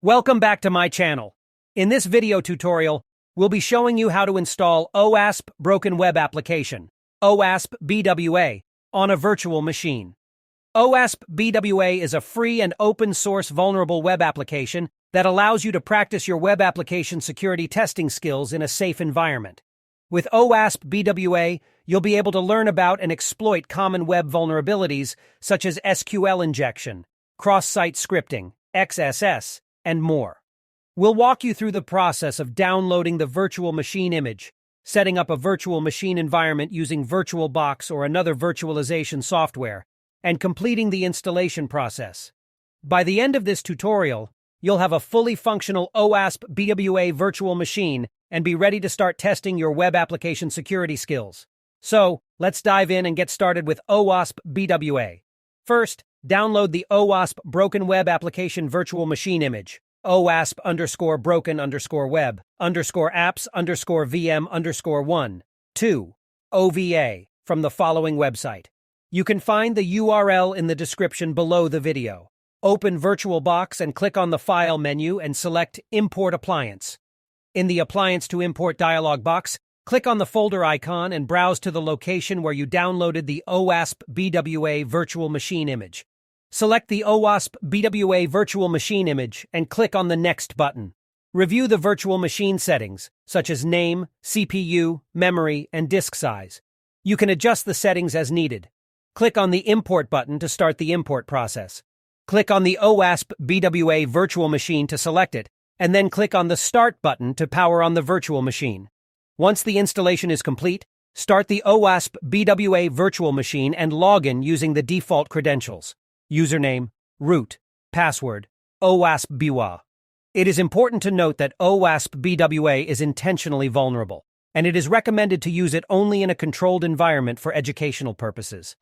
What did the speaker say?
Welcome back to my channel. In this video tutorial, we'll be showing you how to install OWASP Broken Web Application, OWASP-BWA, on a virtual machine. OWASP-BWA is a free and open-source vulnerable web application that allows you to practice your web application security testing skills in a safe environment. With OWASP-BWA, you'll be able to learn about and exploit common web vulnerabilities such as SQL injection, cross-site scripting, XSS, and more. We'll walk you through the process of downloading the virtual machine image, setting up a virtual machine environment using VirtualBox or another virtualization software, and completing the installation process. By the end of this tutorial, you'll have a fully functional OWASP-BWA virtual machine and be ready to start testing your web application security skills. So, let's dive in and get started with OWASP-BWA. First, download the OWASP Broken Web Application virtual machine image, OWASP_broken_web_apps_VM_1, 2, OVA, from the following website. You can find the URL in the description below the video. Open VirtualBox and click on the File menu and select Import Appliance. In the Appliance to Import dialog box, click on the folder icon and browse to the location where you downloaded the OWASP-BWA virtual machine image. Select the OWASP-BWA virtual machine image and click on the Next button. Review the virtual machine settings, such as name, CPU, memory, and disk size. You can adjust the settings as needed. Click on the Import button to start the import process. Click on the OWASP-BWA virtual machine to select it, and then click on the Start button to power on the virtual machine. Once the installation is complete, start the OWASP-BWA virtual machine and log in using the default credentials: username, root, password, OWASP-BWA. It is important to note that OWASP-BWA is intentionally vulnerable, and it is recommended to use it only in a controlled environment for educational purposes.